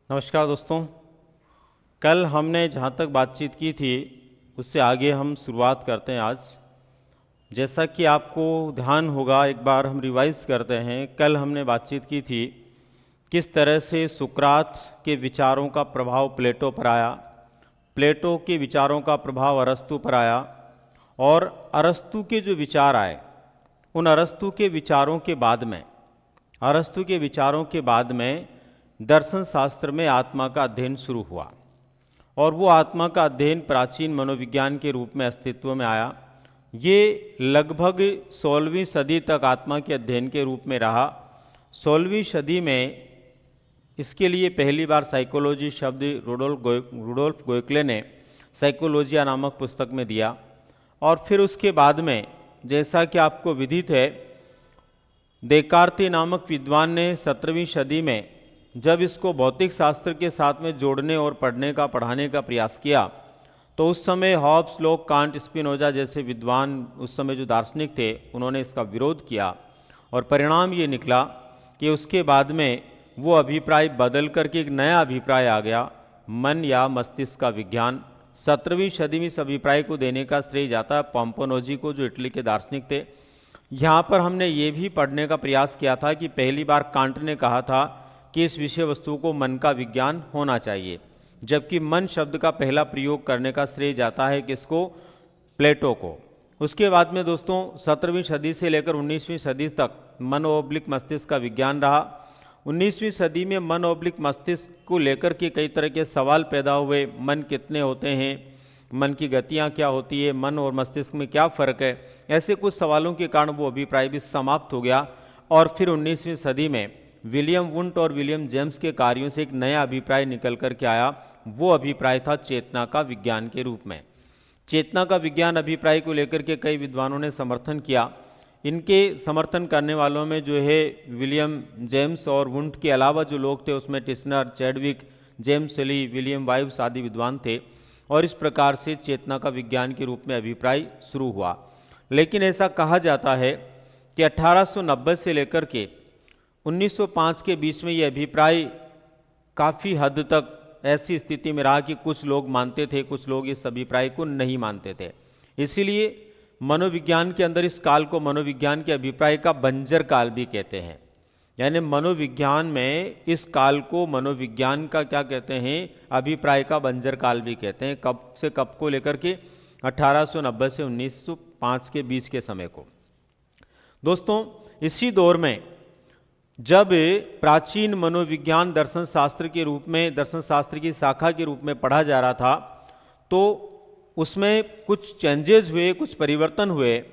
नमस्कार दोस्तों। कल हमने जहाँ तक बातचीत की थी उससे आगे हम शुरुआत करते हैं आज। जैसा कि आपको ध्यान होगा, एक बार हम रिवाइज करते हैं। कल हमने बातचीत की थी किस तरह से सुकरात के विचारों का प्रभाव प्लेटो पर आया, प्लेटो के विचारों का प्रभाव अरस्तु पर आया, और अरस्तु के जो विचार आए उन अरस्तु के विचारों के बाद में दर्शन शास्त्र में आत्मा का अध्ययन शुरू हुआ। और वो आत्मा का अध्ययन प्राचीन मनोविज्ञान के रूप में अस्तित्व में आया। ये लगभग 16वीं सदी तक आत्मा के अध्ययन के रूप में रहा। 16वीं सदी में इसके लिए पहली बार साइकोलॉजी शब्द रुडोल्फ गोयकले ने साइकोलॉजिया नामक पुस्तक में दिया। और फिर उसके बाद में, जैसा कि आपको विदित है, देकार्ते नामक विद्वान ने 17वीं सदी में जब इसको भौतिक शास्त्र के साथ में जोड़ने और पढ़ाने का प्रयास किया, तो उस समय हॉब्स, लॉक, कांट, स्पिनोजा जैसे विद्वान, उस समय जो दार्शनिक थे, उन्होंने इसका विरोध किया। और परिणाम ये निकला कि उसके बाद में वो अभिप्राय बदल करके एक नया अभिप्राय आ गया, मन या मस्तिष्क का विज्ञान। 17वीं सदी में इस अभिप्राय को देने का श्रेय जाता है पोम्पोनोजी को, जो इटली के दार्शनिक थे। यहाँ पर हमने ये भी पढ़ने का प्रयास किया था कि पहली बार कांट ने कहा था कि इस विषय वस्तु को मन का विज्ञान होना चाहिए, जबकि मन शब्द का पहला प्रयोग करने का श्रेय जाता है किसको? प्लेटो को। उसके बाद में दोस्तों 17वीं सदी से लेकर 19वीं सदी तक मन ओब्लिक मस्तिष्क का विज्ञान रहा। 19वीं सदी में मन ओब्लिक मस्तिष्क को लेकर के कई तरह के सवाल पैदा हुए। मन कितने होते हैं, मन की गतियाँ क्या होती है, मन और मस्तिष्क में क्या फ़र्क है, ऐसे कुछ सवालों के कारण वो अभिप्राय भी समाप्त हो गया। और फिर 19वीं सदी में विलियम वुंट और विलियम जेम्स के कार्यों से एक नया अभिप्राय निकल कर के आया। वो अभिप्राय था चेतना का विज्ञान के रूप में। चेतना का विज्ञान अभिप्राय को लेकर के कई विद्वानों ने समर्थन किया। इनके समर्थन करने वालों में जो है विलियम जेम्स और वुंट के अलावा जो लोग थे, उसमें टिस्नर, चैडविक, जेम्स ली, विलियम वाइब्स आदि विद्वान थे। और इस प्रकार से चेतना का विज्ञान के रूप में अभिप्राय शुरू हुआ। लेकिन ऐसा कहा जाता है कि 1890 से लेकर के 1905 के बीच में ये अभिप्राय काफ़ी हद तक ऐसी स्थिति में रहा कि कुछ लोग मानते थे, कुछ लोग इस अभिप्राय को नहीं मानते थे। इसीलिए मनोविज्ञान के अंदर इस काल को मनोविज्ञान के अभिप्राय का बंजर काल भी कहते हैं। यानी मनोविज्ञान में इस काल को मनोविज्ञान का क्या कहते हैं? अभिप्राय का बंजर काल भी कहते हैं। कब से कब को लेकर के? 1890 से 1905 के बीच के समय को। दोस्तों, इसी दौर में जब प्राचीन मनोविज्ञान दर्शन शास्त्र के रूप में, दर्शन शास्त्र की शाखा के रूप में पढ़ा जा रहा था, तो उसमें कुछ चेंजेस हुए, कुछ परिवर्तन हुए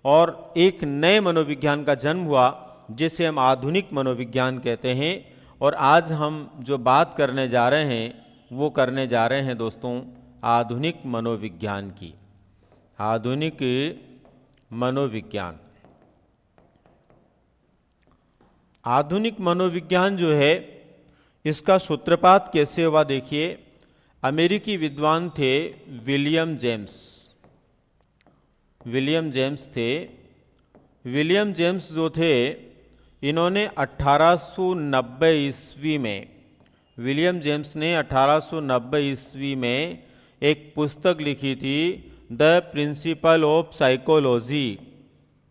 और एक नए मनोविज्ञान का जन्म हुआ, जिसे हम आधुनिक मनोविज्ञान कहते हैं। और आज हम जो बात करने जा रहे हैं वो करने जा रहे हैं दोस्तों आधुनिक मनोविज्ञान की। आधुनिक मनोविज्ञान, आधुनिक मनोविज्ञान जो है, इसका सूत्रपात कैसे हुआ देखिए। अमेरिकी विद्वान थे विलियम जेम्स। विलियम जेम्स थे। विलियम जेम्स जो थे, इन्होंने 1890 ईस्वी में, विलियम जेम्स ने 1890 ईस्वी में एक पुस्तक लिखी थी, the principle of psychology.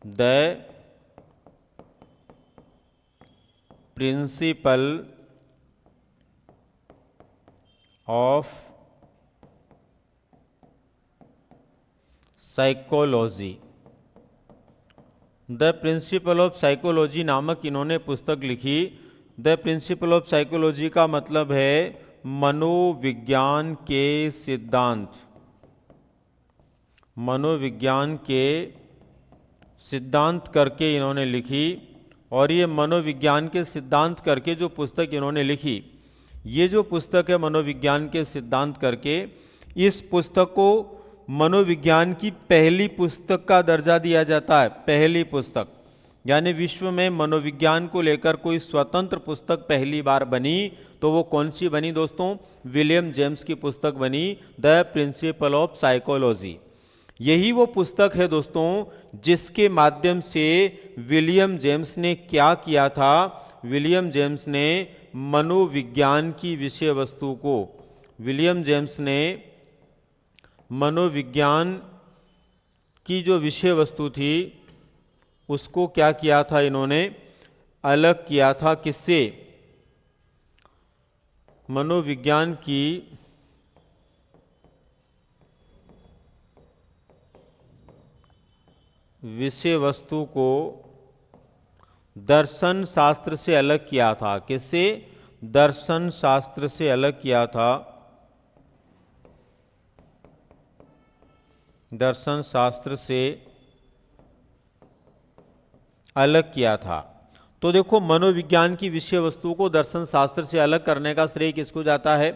The principle of psychology. The principle of psychology नामक इन्होंने पुस्तक लिखी। द प्रिंसिपल ऑफ साइकोलॉजी का मतलब है मनोविज्ञान के सिद्धांत। मनोविज्ञान के सिद्धांत करके इन्होंने लिखी। और ये मनोविज्ञान के सिद्धांत करके जो पुस्तक इन्होंने लिखी, ये जो पुस्तक है मनोविज्ञान के सिद्धांत करके, इस पुस्तक को मनोविज्ञान की पहली पुस्तक का दर्जा दिया जाता है। पहली पुस्तक, यानी विश्व में मनोविज्ञान को लेकर कोई स्वतंत्र पुस्तक पहली बार बनी, तो वो कौन सी बनी दोस्तों? विलियम जेम्स की पुस्तक बनी, द प्रिंसिपल ऑफ साइकोलॉजी। यही वो पुस्तक है दोस्तों जिसके माध्यम से विलियम जेम्स ने क्या किया था? विलियम जेम्स ने मनोविज्ञान की विषय वस्तु को, विलियम जेम्स ने मनोविज्ञान की जो विषय वस्तु थी उसको क्या किया था, इन्होंने अलग किया था। किससे? मनोविज्ञान की विषय वस्तु को दर्शन शास्त्र से अलग किया था। किससे? दर्शन शास्त्र से अलग किया था। दर्शन शास्त्र से अलग किया था। तो देखो, मनोविज्ञान की विषय वस्तु को दर्शन शास्त्र से अलग करने का श्रेय किसको जाता है?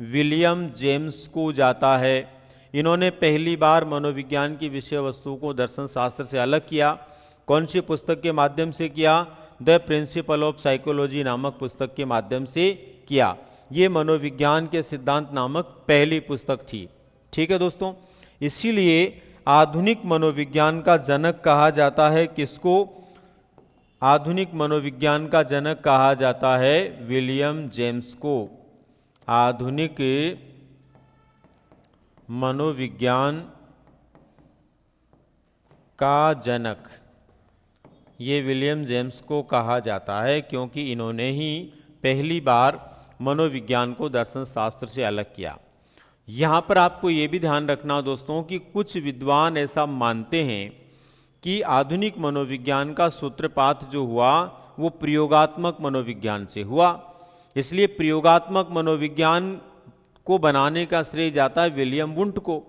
विलियम जेम्स को जाता है। इन्होंने पहली बार मनोविज्ञान की विषय वस्तु को दर्शन शास्त्र से अलग किया। कौन सी पुस्तक के माध्यम से किया? द प्रिंसिपल ऑफ साइकोलॉजी नामक पुस्तक के माध्यम से किया। ये मनोविज्ञान के सिद्धांत नामक पहली पुस्तक थी। ठीक है दोस्तों, इसीलिए आधुनिक मनोविज्ञान का जनक कहा जाता है किसको? आधुनिक मनोविज्ञान का जनक कहा जाता है विलियम जेम्स को। आधुनिक मनोविज्ञान का जनक ये विलियम जेम्स को कहा जाता है, क्योंकि इन्होंने ही पहली बार मनोविज्ञान को दर्शन शास्त्र से अलग किया। यहाँ पर आपको ये भी ध्यान रखना दोस्तों कि कुछ विद्वान ऐसा मानते हैं कि आधुनिक मनोविज्ञान का सूत्रपात जो हुआ वो प्रयोगात्मक मनोविज्ञान से हुआ, इसलिए प्रयोगात्मक मनोविज्ञान को बनाने का श्रेय जाता है विलियम वुंट को।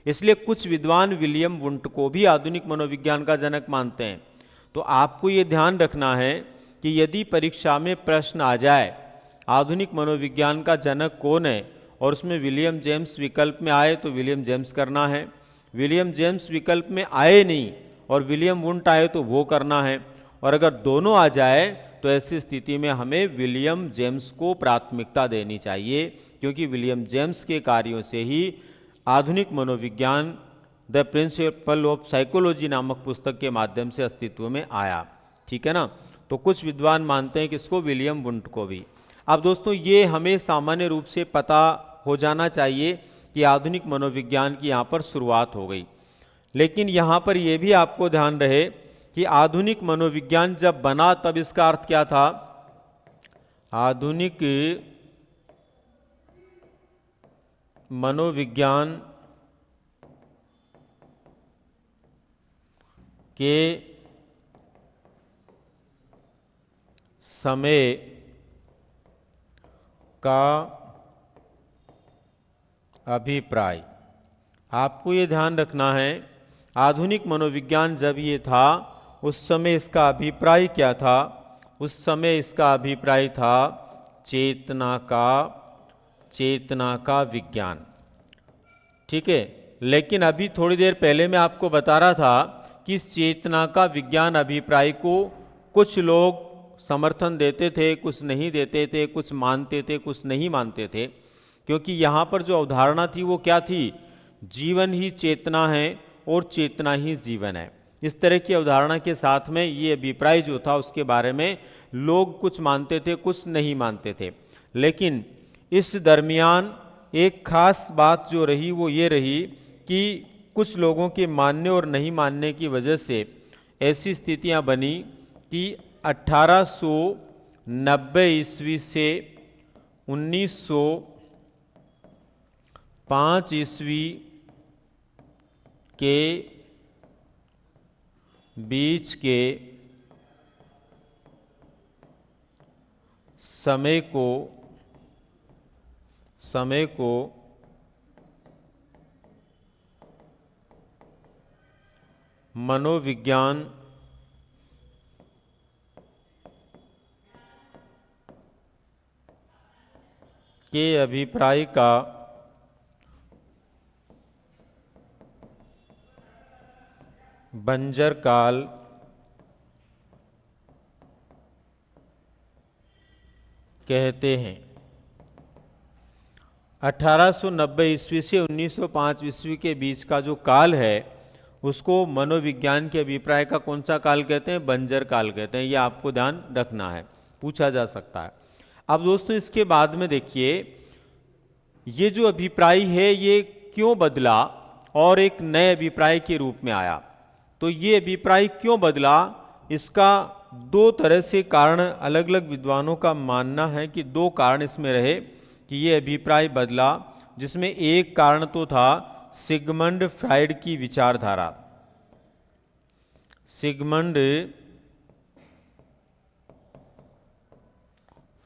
इसलिए कुछ विद्वान विलियम वुंट को भी आधुनिक मनोविज्ञान का जनक मानते हैं। तो आपको ये ध्यान रखना है कि यदि परीक्षा में प्रश्न आ जाए आधुनिक मनोविज्ञान का जनक कौन है और उसमें विलियम जेम्स विकल्प में आए तो विलियम जेम्स करना है, विलियम जेम्स विकल्प में आए नहीं और विलियम वुंट आए तो वो करना है, और अगर दोनों आ जाए तो ऐसी स्थिति में हमें विलियम जेम्स को प्राथमिकता देनी चाहिए, क्योंकि विलियम जेम्स के कार्यों से ही आधुनिक मनोविज्ञान द प्रिंसिपल ऑफ साइकोलॉजी नामक पुस्तक के माध्यम से अस्तित्व में आया। ठीक है ना? तो कुछ विद्वान मानते हैं किसको? विलियम वुंट को भी। अब दोस्तों, ये हमें सामान्य रूप से पता हो जाना चाहिए कि आधुनिक मनोविज्ञान की यहाँ पर शुरुआत हो गई। लेकिन यहाँ पर यह भी आपको ध्यान रहे कि आधुनिक मनोविज्ञान जब बना तब इसका अर्थ क्या था? आधुनिक मनोविज्ञान के समय का अभिप्राय। आपको ये ध्यान रखना है, आधुनिक मनोविज्ञान जब ये था उस समय इसका अभिप्राय क्या था? उस समय इसका अभिप्राय था चेतना का विज्ञान। ठीक है, लेकिन अभी थोड़ी देर पहले मैं आपको बता रहा था कि इस चेतना का विज्ञान अभिप्राय को कुछ लोग समर्थन देते थे, कुछ नहीं देते थे, कुछ मानते थे, कुछ नहीं मानते थे, क्योंकि यहाँ पर जो अवधारणा थी वो क्या थी? जीवन ही चेतना है और चेतना ही जीवन है। इस तरह की अवधारणा के साथ में ये अभिप्राय जो था उसके बारे में लोग कुछ मानते थे, कुछ नहीं मानते थे। लेकिन इस दरमियान एक खास बात जो रही वो ये रही कि कुछ लोगों के मानने और नहीं मानने की वजह से ऐसी स्थितियां बनी कि 1890 ईस्वी से 1905 ईस्वी के बीच के समय को मनोविज्ञान के अभिप्राय का बंजर काल कहते हैं। 1890 ईस्वी से 1905 ईस्वी के बीच का जो काल है उसको मनोविज्ञान के अभिप्राय का कौन सा काल कहते हैं? बंजर काल कहते हैं। ये आपको ध्यान रखना है, पूछा जा सकता है। अब दोस्तों इसके बाद में देखिए, ये जो अभिप्राय है ये क्यों बदला और एक नए अभिप्राय के रूप में आया। तो ये अभिप्राय क्यों बदला, इसका दो तरह से कारण अलग अलग विद्वानों का मानना है कि दो कारण इसमें रहे कि ये अभिप्राय बदला, जिसमें एक कारण तो था सिगमंड फ्राइड की विचारधारा। सिगमंड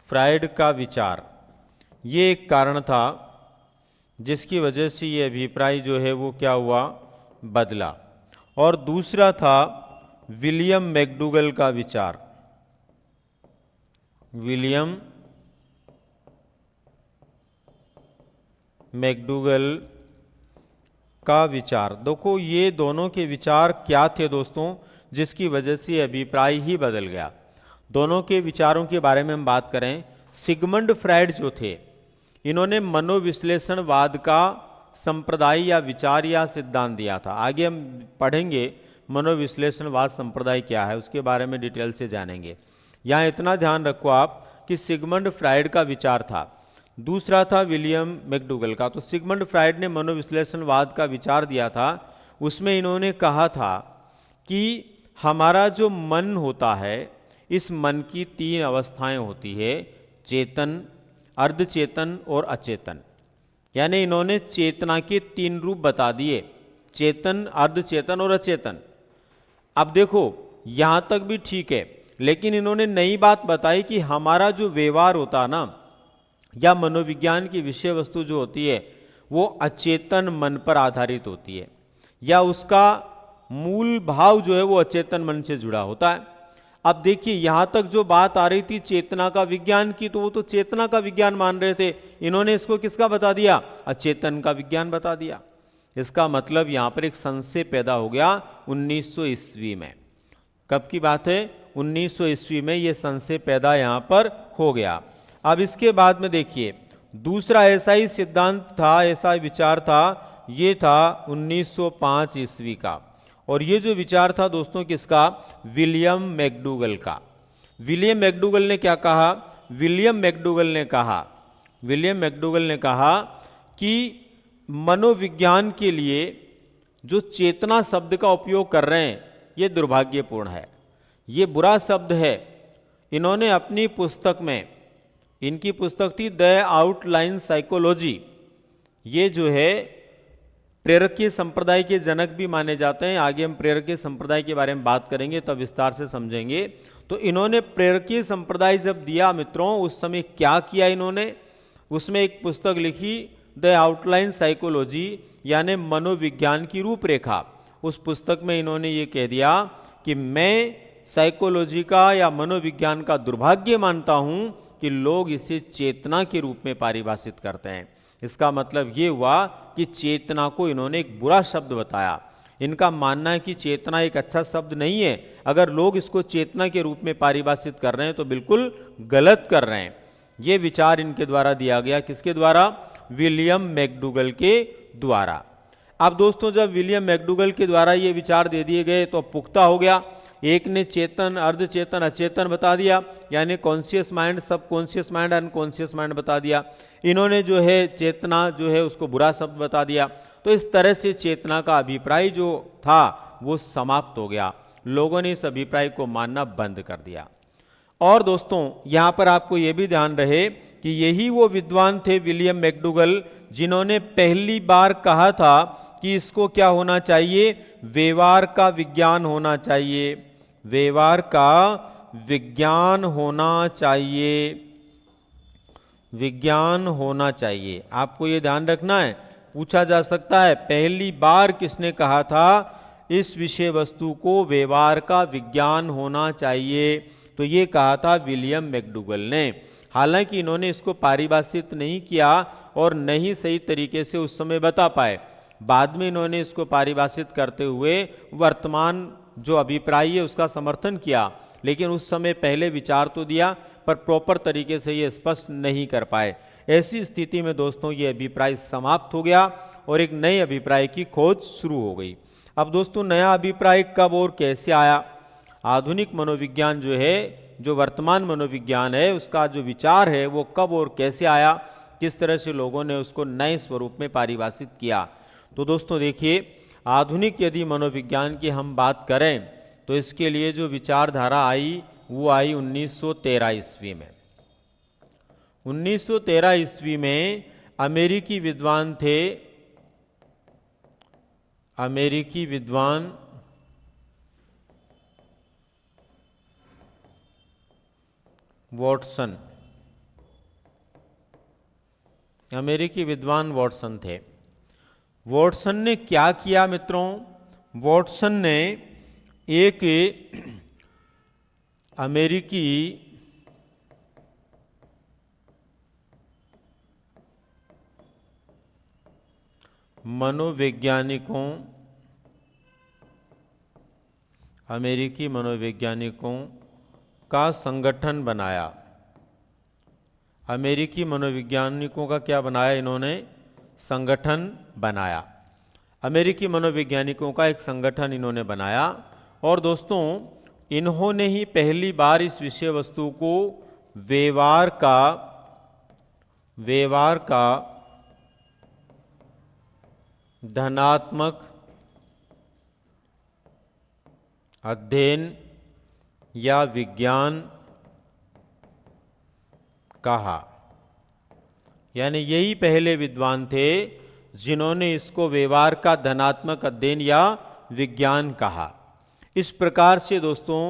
फ्राइड का विचार, ये एक कारण था जिसकी वजह से ये अभिप्राय जो है वो क्या हुआ, बदला। और दूसरा था विलियम मैकडूगल का विचार। विलियम मैकडूगल का विचार। देखो ये दोनों के विचार क्या थे दोस्तों, जिसकी वजह से अभिप्राय ही बदल गया। दोनों के विचारों के बारे में हम बात करें, सिगमंड फ्राइड जो थे, इन्होंने मनोविश्लेषणवाद का संप्रदाय या विचार या सिद्धांत दिया था। आगे हम पढ़ेंगे मनोविश्लेषणवाद संप्रदाय क्या है, उसके बारे में डिटेल से जानेंगे। यहाँ इतना ध्यान रखो आप कि सिगमंड फ्राइड का विचार था, दूसरा था विलियम मैकडूगल का। तो सिगमंड फ्राइड ने मनोविश्लेषणवाद का विचार दिया था, उसमें इन्होंने कहा था कि हमारा जो मन होता है, इस मन की तीन अवस्थाएं होती है, चेतन, अर्धचेतन और अचेतन। यानी इन्होंने चेतना के तीन रूप बता दिए, चेतन, अर्धचेतन और अचेतन। अब देखो यहां तक भी ठीक है, लेकिन इन्होंने नई बात बताई कि हमारा जो व्यवहार होता ना, या मनोविज्ञान की विषय वस्तु जो होती है वो अचेतन मन पर आधारित होती है, या उसका मूल भाव जो है वो अचेतन मन से जुड़ा होता है। अब देखिए यहां तक जो बात आ रही थी चेतना का विज्ञान की, तो वो तो चेतना का विज्ञान मान रहे थे, इन्होंने इसको किसका बता दिया, अचेतन का विज्ञान बता दिया। इसका मतलब यहां पर एक संशय पैदा हो गया 1900 ईस्वी में। कब की बात है, 1900 ईस्वी में ये संशय पैदा यहां पर हो गया। अब इसके बाद में देखिए दूसरा ऐसा ही सिद्धांत था, ऐसा विचार था, ये था 1905 ईस्वी का। और ये जो विचार था दोस्तों किसका, विलियम मैकडूगल का। विलियम मैकडूगल ने क्या कहा, विलियम मैकडूगल ने कहा कि मनोविज्ञान के लिए जो चेतना शब्द का उपयोग कर रहे हैं ये दुर्भाग्यपूर्ण है, ये बुरा शब्द है। इन्होंने अपनी पुस्तक में, इनकी पुस्तक थी द आउटलाइन साइकोलॉजी, ये जो है प्रेरकीय संप्रदाय के जनक भी माने जाते हैं। आगे हम प्रेरकीय संप्रदाय के बारे में बात करेंगे तब विस्तार से समझेंगे। तो इन्होंने प्रेरकीय संप्रदाय जब दिया मित्रों, उस समय क्या किया इन्होंने, उसमें एक पुस्तक लिखी द आउटलाइन साइकोलॉजी, यानी मनोविज्ञान की रूपरेखा। उस पुस्तक में इन्होंने ये कह दिया कि मैं साइकोलॉजी का या मनोविज्ञान का दुर्भाग्य मानता हूं कि लोग इसे चेतना के रूप में परिभाषित करते हैं। इसका मतलब ये हुआ कि चेतना को इन्होंने एक बुरा शब्द बताया। इनका मानना है कि चेतना एक अच्छा शब्द नहीं है, अगर लोग इसको चेतना के रूप में परिभाषित कर रहे हैं तो बिल्कुल गलत कर रहे हैं। ये विचार इनके द्वारा दिया गया, किसके द्वारा, विलियम मैकडूगल के द्वारा। अब दोस्तों जब विलियम मैकडूगल के द्वारा ये विचार दे दिए गए तो पुख्ता हो गया। एक ने चेतन, अर्धचेतन, अचेतन बता दिया, यानी कॉन्शियस माइंड, सब कॉन्शियस माइंड, अनकॉन्शियस माइंड बता दिया। इन्होंने जो है चेतना जो है उसको बुरा शब्द बता दिया। तो इस तरह से चेतना का अभिप्राय जो था वो समाप्त हो गया, लोगों ने इस अभिप्राय को मानना बंद कर दिया। और दोस्तों यहाँ पर आपको ये भी ध्यान रहे कि यही वो विद्वान थे विलियम मैकडूगल जिन्होंने पहली बार कहा था कि इसको क्या होना चाहिए, व्यवहार का विज्ञान होना चाहिए, व्यवहार का विज्ञान होना चाहिए, विज्ञान होना चाहिए। आपको ये ध्यान रखना है, पूछा जा सकता है पहली बार किसने कहा था इस विषय वस्तु को व्यवहार का विज्ञान होना चाहिए, तो ये कहा था विलियम मैकडूगल ने। हालांकि इन्होंने इसको परिभाषित नहीं किया और नहीं सही तरीके से उस समय बता पाए। बाद में इन्होंने इसको परिभाषित करते हुए वर्तमान जो अभिप्राय है उसका समर्थन किया, लेकिन उस समय पहले विचार तो दिया पर प्रॉपर तरीके से ये स्पष्ट नहीं कर पाए। ऐसी स्थिति में दोस्तों ये अभिप्राय समाप्त हो गया और एक नए अभिप्राय की खोज शुरू हो गई। अब दोस्तों नया अभिप्राय कब और कैसे आया, आधुनिक मनोविज्ञान जो है जो वर्तमान मनोविज्ञान है उसका जो विचार है वो कब और कैसे आया, किस तरह से लोगों ने उसको नए स्वरूप में परिभाषित किया। तो दोस्तों देखिए, आधुनिक यदि मनोविज्ञान की हम बात करें तो इसके लिए जो विचारधारा आई वो आई 1913 ईस्वी में। 1913 ईस्वी में अमेरिकी विद्वान थे, अमेरिकी विद्वान वॉटसन, अमेरिकी विद्वान वॉटसन थे। वॉटसन ने क्या किया मित्रों? वॉटसन ने एक अमेरिकी मनोवैज्ञानिकों, अमेरिकी मनोवैज्ञानिकों का संगठन बनाया। अमेरिकी मनोवैज्ञानिकों का क्या बनाया इन्होंने? संगठन बनाया। अमेरिकी मनोवैज्ञानिकों का एक संगठन इन्होंने बनाया। और दोस्तों इन्होंने ही पहली बार इस विषय वस्तु को व्यवहार का धनात्मक अध्ययन या विज्ञान कहा। यानी यही पहले विद्वान थे जिन्होंने इसको व्यवहार का धनात्मक अध्ययन या विज्ञान कहा। इस प्रकार से दोस्तों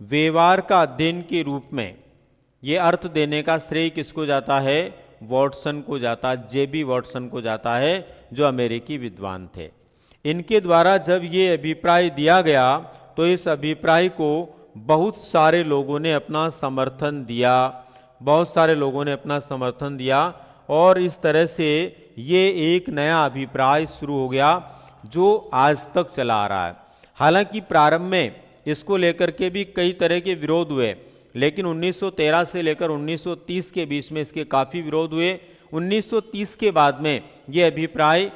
व्यवहार का अध्ययन के रूप में ये अर्थ देने का श्रेय किसको जाता है? वॉटसन को जाता, जेबी वॉटसन को जाता है, जो अमेरिकी विद्वान थे। इनके द्वारा जब ये अभिप्राय दिया गया तो इस अभिप्राय को बहुत सारे लोगों ने अपना समर्थन दिया, बहुत सारे लोगों ने अपना समर्थन दिया और इस तरह से ये एक नया अभिप्राय शुरू हो गया जो आज तक चला आ रहा है। हालांकि प्रारंभ में इसको लेकर के भी कई तरह के विरोध हुए, लेकिन 1913 से लेकर 1930 के बीच में इसके काफ़ी विरोध हुए। 1930 के बाद में ये अभिप्राय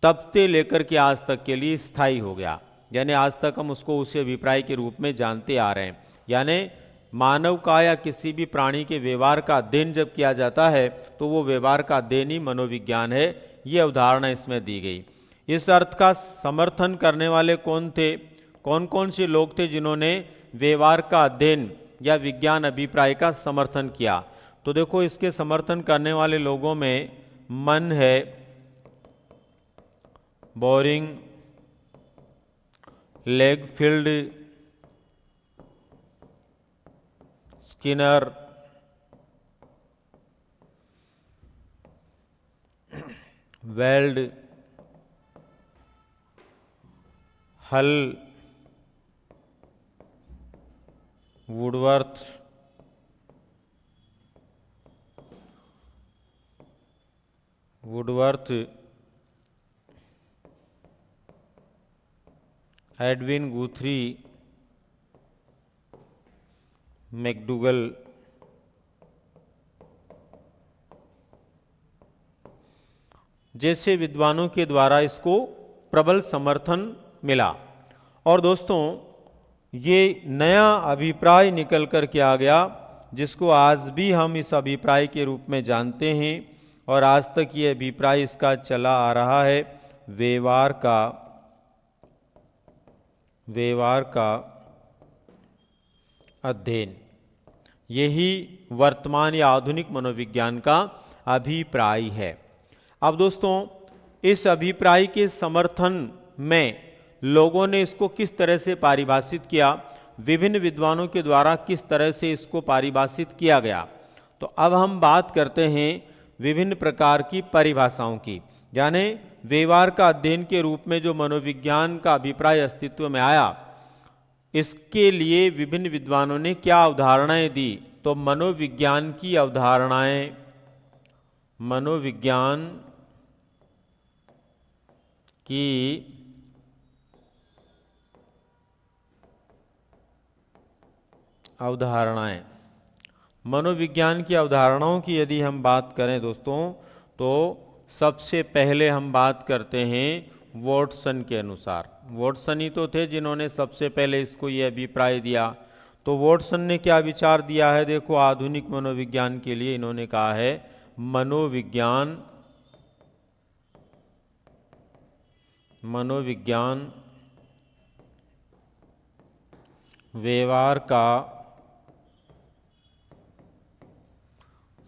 तब से लेकर के आज तक के लिए स्थायी हो गया, यानी आज तक हम उसको उसी अभिप्राय के रूप में जानते आ रहे हैं। यानी मानव का या किसी भी प्राणी के व्यवहार का अध्ययन जब किया जाता है तो वो व्यवहार का अध्ययन ही मनोविज्ञान है। ये अवधारणा इसमें दी गई। इस अर्थ का समर्थन करने वाले कौन थे? कौन कौन से लोग थे जिन्होंने व्यवहार का अध्ययन या विज्ञान अभिप्राय का समर्थन किया? तो देखो, इसके समर्थन करने वाले लोगों में मन है, बोरिंग, लेगफील्ड, स्किनर, वेल्ड, हल, वुडवर्थ, एडविन गुथरी, मैकडूगल, जैसे विद्वानों के द्वारा इसको प्रबल समर्थन मिला। और दोस्तों ये नया अभिप्राय निकल कर के आ गया जिसको आज भी हम इस अभिप्राय के रूप में जानते हैं और आज तक ये अभिप्राय इसका चला आ रहा है, व्यवहार का अध्ययन। यही वर्तमान या आधुनिक मनोविज्ञान का अभिप्राय है। अब दोस्तों इस अभिप्राय के समर्थन में लोगों ने इसको किस तरह से परिभाषित किया, विभिन्न विद्वानों के द्वारा किस तरह से इसको परिभाषित किया गया। तो अब हम बात करते हैं विभिन्न प्रकार की परिभाषाओं की। यानी व्यवहार का अध्ययन के रूप में जो मनोविज्ञान का अभिप्राय अस्तित्व में आया, इसके लिए विभिन्न विद्वानों ने क्या अवधारणाएं दी? तो मनोविज्ञान की अवधारणाएं, मनोविज्ञान की अवधारणाएं, मनोविज्ञान की अवधारणाओं की यदि हम बात करें दोस्तों, तो सबसे पहले हम बात करते हैं वॉटसन के अनुसार। वॉटसन ही तो थे जिन्होंने सबसे पहले इसको ये अभिप्राय दिया। तो वॉटसन ने क्या विचार दिया है, देखो आधुनिक मनोविज्ञान के लिए इन्होंने कहा है मनोविज्ञान व्यवहार का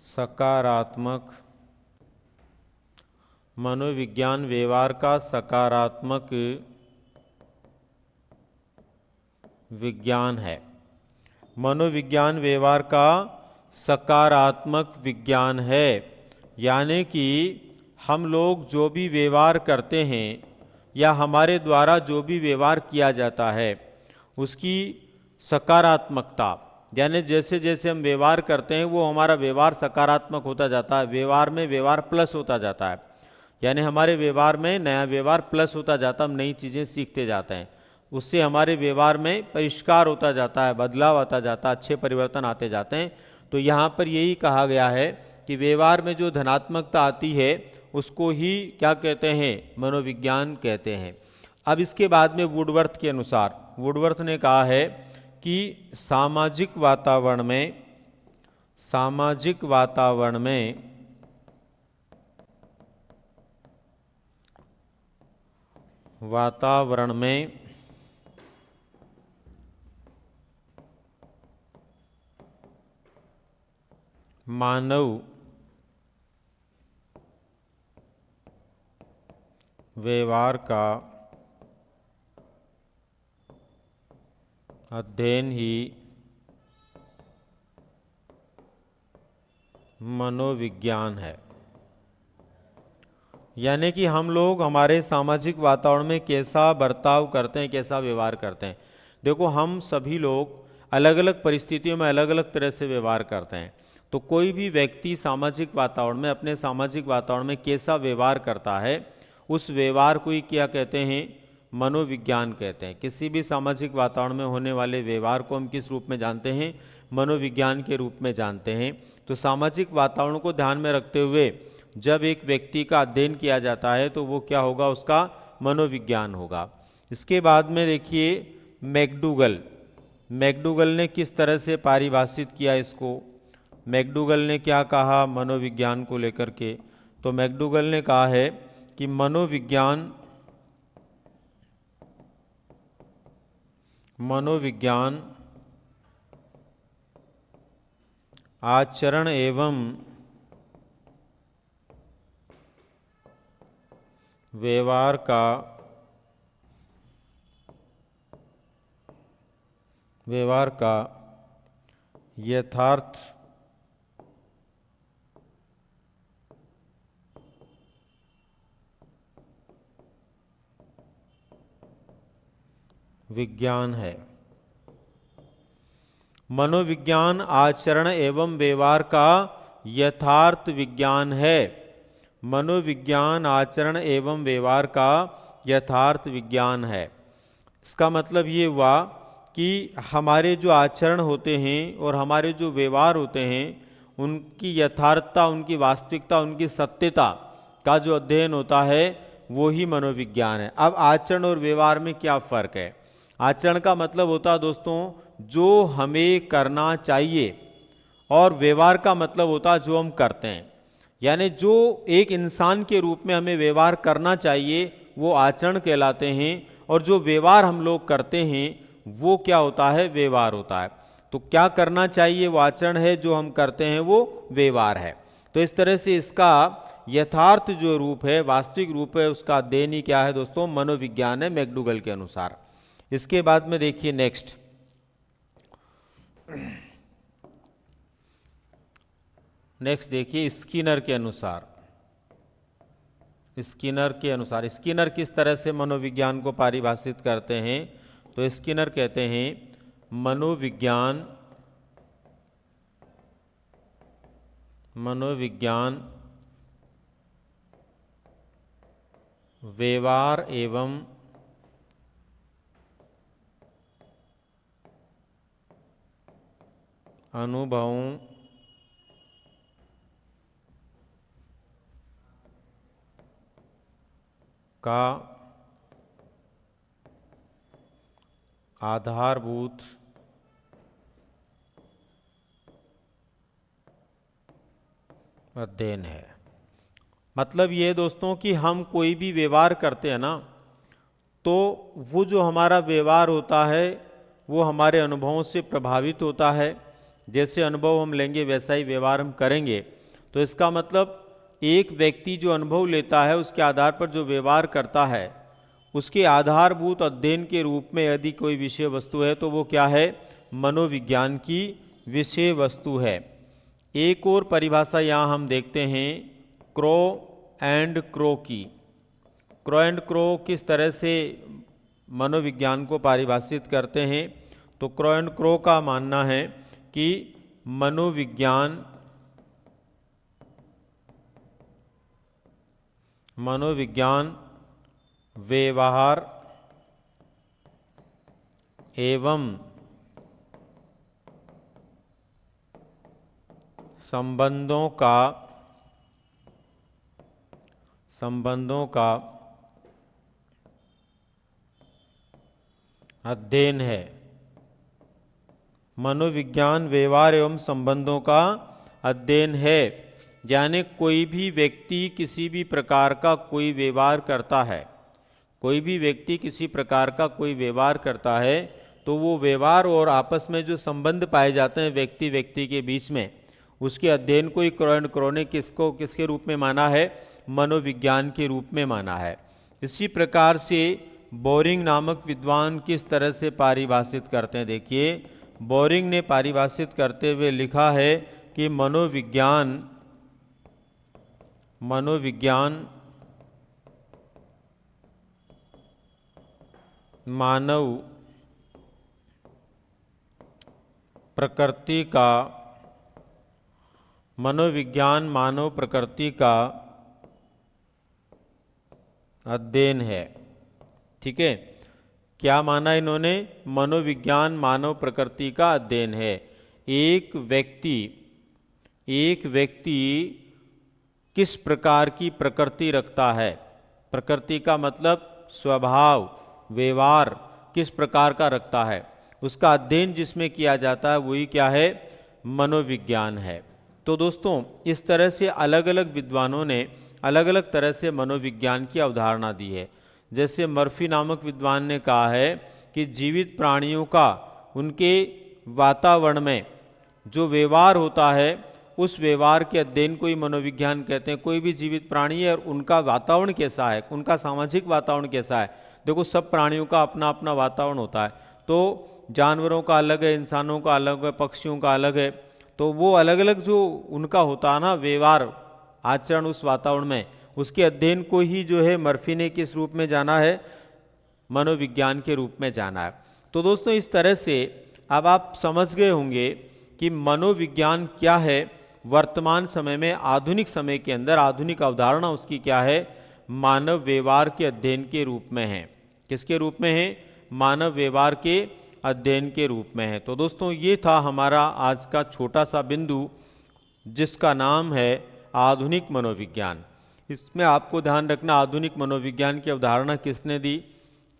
सकारात्मक मनोविज्ञान व्यवहार का सकारात्मक विज्ञान है। मनोविज्ञान व्यवहार का सकारात्मक विज्ञान है, यानी कि हम लोग जो भी व्यवहार करते हैं या हमारे द्वारा जो भी व्यवहार किया जाता है उसकी सकारात्मकता, यानी जैसे जैसे हम व्यवहार करते हैं वो हमारा व्यवहार सकारात्मक होता जाता है, व्यवहार में व्यवहार प्लस होता जाता है, यानी हमारे व्यवहार में नया व्यवहार प्लस होता जाता है, हम नई चीज़ें सीखते जाते हैं, उससे हमारे व्यवहार में परिष्कार होता जाता है, बदलाव आता जाता है, अच्छे परिवर्तन आते जाते हैं। तो यहाँ पर यही कहा गया है कि व्यवहार में जो धनात्मकता आती है उसको ही क्या कहते हैं, मनोविज्ञान कहते हैं। अब इसके बाद में वुडवर्थ के अनुसार, वुडवर्थ ने कहा है कि सामाजिक वातावरण में मानव व्यवहार का अध्ययन ही मनोविज्ञान है। यानी कि हम लोग हमारे सामाजिक वातावरण में कैसा बर्ताव करते हैं, कैसा व्यवहार करते हैं। देखो हम सभी लोग अलग अलग परिस्थितियों में अलग अलग तरह से व्यवहार करते हैं, तो कोई भी व्यक्ति सामाजिक वातावरण में, अपने सामाजिक वातावरण में कैसा व्यवहार करता है उस व्यवहार को ही क्या कहते हैं, मनोविज्ञान कहते हैं। किसी भी सामाजिक वातावरण में होने वाले व्यवहार को हम किस रूप में जानते हैं, मनोविज्ञान के रूप में जानते हैं। तो सामाजिक वातावरण को ध्यान में रखते हुए जब एक व्यक्ति का अध्ययन किया जाता है तो वो क्या होगा, उसका मनोविज्ञान होगा। इसके बाद में देखिए मैकडूगल ने किस तरह से परिभाषित किया इसको। मैकडूगल ने क्या कहा मनोविज्ञान को लेकर के, तो मैकडूगल ने कहा है कि मनोविज्ञान आचरण एवं व्यवहार का यथार्थ विज्ञान है। मनोविज्ञान आचरण एवं व्यवहार का यथार्थ विज्ञान है। मनोविज्ञान आचरण एवं व्यवहार का यथार्थ विज्ञान है। इसका मतलब ये हुआ कि हमारे जो आचरण होते हैं और हमारे जो व्यवहार होते हैं उनकी यथार्थता, उनकी वास्तविकता, उनकी सत्यता का जो अध्ययन होता है वो ही मनोविज्ञान है। अब आचरण और व्यवहार में क्या फ़र्क है। आचरण का मतलब होता है दोस्तों जो हमें करना चाहिए, और व्यवहार का मतलब होता है जो हम करते हैं। यानी जो एक इंसान के रूप में हमें व्यवहार करना चाहिए वो आचरण कहलाते हैं, और जो व्यवहार हम लोग करते हैं वो क्या होता है, व्यवहार होता है। तो क्या करना चाहिए वो आचरण है, जो हम करते हैं वो व्यवहार है। तो इस तरह से इसका यथार्थ जो रूप है, वास्तविक रूप है, उसका अध्ययन ही क्या है दोस्तों, मनोविज्ञान है मैकडूगल के अनुसार। इसके बाद में देखिए नेक्स्ट देखिए स्किनर के अनुसार स्किनर किस तरह से मनोविज्ञान को परिभाषित करते हैं। तो स्किनर कहते हैं मनोविज्ञान व्यवहार एवं अनुभवों का आधारभूत अध्ययन है। मतलब ये दोस्तों कि हम कोई भी व्यवहार करते हैं ना, तो वो जो हमारा व्यवहार होता है वो हमारे अनुभवों से प्रभावित होता है। जैसे अनुभव हम लेंगे वैसा ही व्यवहार हम करेंगे। तो इसका मतलब एक व्यक्ति जो अनुभव लेता है उसके आधार पर जो व्यवहार करता है, उसके आधारभूत अध्ययन के रूप में यदि कोई विषय वस्तु है तो वो क्या है? मनोविज्ञान की विषय वस्तु है। एक और परिभाषा यहाँ हम देखते हैं क्रो एंड क्रो की। क्रो एंड क्रो किस तरह से मनोविज्ञान को परिभाषित करते हैं? तो क्रो एंड क्रो का मानना है कि मनोविज्ञान व्यवहार एवं संबंधों का अध्ययन है। मनोविज्ञान व्यवहार एवं संबंधों का अध्ययन है। यानी कोई भी व्यक्ति किसी भी प्रकार का कोई व्यवहार करता है, कोई भी व्यक्ति किसी प्रकार का कोई व्यवहार करता है, तो वो व्यवहार और आपस में जो संबंध पाए जाते हैं व्यक्ति व्यक्ति के बीच में, उसके अध्ययन को ही क्रो एंड क्रो ने किसके रूप में माना है? मनोविज्ञान के रूप में माना है। इसी प्रकार से बोरिंग नामक विद्वान किस तरह से परिभाषित करते हैं? देखिए, बोरिंग ने परिभाषित करते हुए लिखा है कि मनोविज्ञान मानव प्रकृति का अध्ययन है। ठीक है, क्या माना इन्होंने? मनोविज्ञान मानव प्रकृति का अध्ययन है। एक व्यक्ति किस प्रकार की प्रकृति रखता है? प्रकृति का मतलब स्वभाव, व्यवहार किस प्रकार का रखता है, उसका अध्ययन जिसमें किया जाता है वही क्या है? मनोविज्ञान है। तो दोस्तों, इस तरह से अलग अलग विद्वानों ने अलग अलग तरह से मनोविज्ञान की अवधारणा दी है। जैसे मर्फी नामक विद्वान ने कहा है कि जीवित प्राणियों का उनके वातावरण में जो व्यवहार होता है, उस व्यवहार के अध्ययन को ही मनोविज्ञान कहते हैं। कोई भी जीवित प्राणी है और उनका वातावरण कैसा है, उनका सामाजिक वातावरण कैसा है। देखो, सब प्राणियों का अपना अपना वातावरण होता है। तो जानवरों का अलग है, इंसानों का अलग है, पक्षियों का अलग है। तो वो अलग अलग जो उनका होता है ना व्यवहार, आचरण उस वातावरण में, उसके अध्ययन को ही जो है मर्फी ने किस रूप में जाना है? मनोविज्ञान के रूप में जाना है। तो दोस्तों, इस तरह से अब आप समझ गए होंगे कि मनोविज्ञान क्या है। वर्तमान समय में, आधुनिक समय के अंदर आधुनिक अवधारणा उसकी क्या है? मानव व्यवहार के अध्ययन के रूप में है। किसके रूप में है? मानव व्यवहार के अध्ययन के रूप में है। तो दोस्तों, ये था हमारा आज का छोटा सा बिंदु जिसका नाम है आधुनिक मनोविज्ञान। इसमें आपको ध्यान रखना, आधुनिक मनोविज्ञान की अवधारणा किसने दी,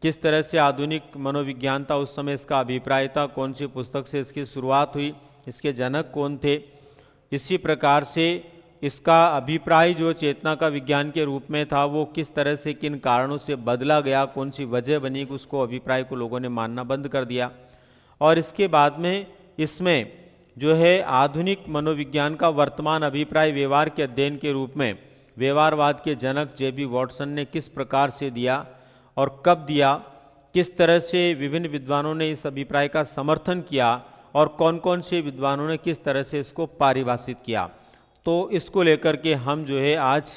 किस तरह से आधुनिक मनोविज्ञान था, उस समय इसका अभिप्राय था, कौन सी पुस्तक से इसकी शुरुआत हुई, इसके जनक कौन थे। इसी प्रकार से इसका अभिप्राय जो चेतना का विज्ञान के रूप में था वो किस तरह से किन कारणों से बदला गया, कौन सी वजह बनी कि उसको अभिप्राय को लोगों ने मानना बंद कर दिया। और इसके बाद में इसमें जो है आधुनिक मनोविज्ञान का वर्तमान अभिप्राय व्यवहार के अध्ययन के रूप में व्यवहारवाद के जनक जे.बी. वॉटसन ने किस प्रकार से दिया और कब दिया, किस तरह से विभिन्न विद्वानों ने इस अभिप्राय का समर्थन किया और कौन कौन से विद्वानों ने किस तरह से इसको परिभाषित किया। तो इसको लेकर के हम जो है आज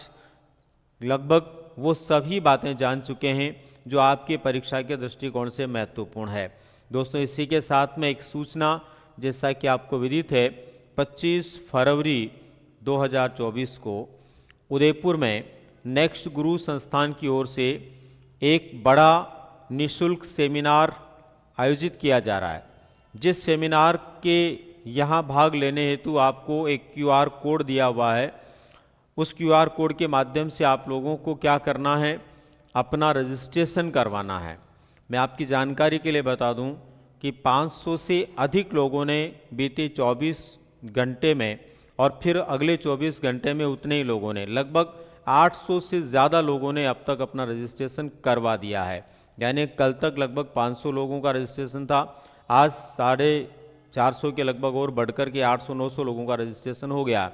लगभग वो सभी बातें जान चुके हैं जो आपके परीक्षा के दृष्टिकोण से महत्वपूर्ण है। दोस्तों, इसी के साथ में एक सूचना, जैसा कि आपको विदित है, 25 फरवरी 2024 को उदयपुर में नेक्स्ट गुरु संस्थान की ओर से एक बड़ा निःशुल्क सेमिनार आयोजित किया जा रहा है। जिस सेमिनार के यहाँ भाग लेने हेतु आपको एक QR कोड दिया हुआ है, उस QR कोड के माध्यम से आप लोगों को क्या करना है? अपना रजिस्ट्रेशन करवाना है। मैं आपकी जानकारी के लिए बता दूं कि 500 से अधिक लोगों ने बीते 24 घंटे में और फिर अगले 24 घंटे में उतने ही लोगों ने, लगभग 800 से ज़्यादा लोगों ने अब तक अपना रजिस्ट्रेशन करवा दिया है। यानी कल तक लगभग 500 लोगों का रजिस्ट्रेशन था, आज 450 के लगभग और बढ़कर के 800-900 लोगों का रजिस्ट्रेशन हो गया।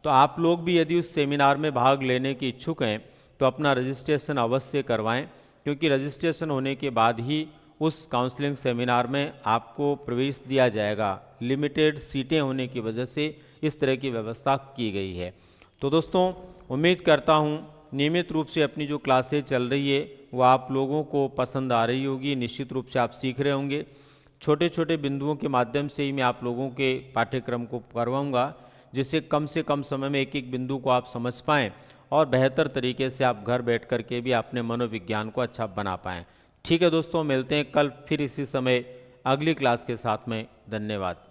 तो आप लोग भी यदि उस सेमिनार में भाग लेने के इच्छुक हैं तो अपना रजिस्ट्रेशन अवश्य करवाएं, क्योंकि रजिस्ट्रेशन होने के बाद ही उस काउंसलिंग सेमिनार में आपको प्रवेश दिया जाएगा। लिमिटेड सीटें होने की वजह से इस तरह की व्यवस्था की गई है। तो दोस्तों, उम्मीद करता हूँ नियमित रूप से अपनी जो क्लासें चल रही है वो आप लोगों को पसंद आ रही होगी, निश्चित रूप से आप सीख रहे होंगे। छोटे छोटे बिंदुओं के माध्यम से ही मैं आप लोगों के पाठ्यक्रम को करवाऊँगा, जिससे कम से कम समय में एक एक बिंदु को आप समझ पाएँ और बेहतर तरीके से आप घर बैठ कर के भी अपने मनोविज्ञान को अच्छा बना पाएँ। ठीक है दोस्तों, मिलते हैं कल फिर इसी समय अगली क्लास के साथ में। धन्यवाद।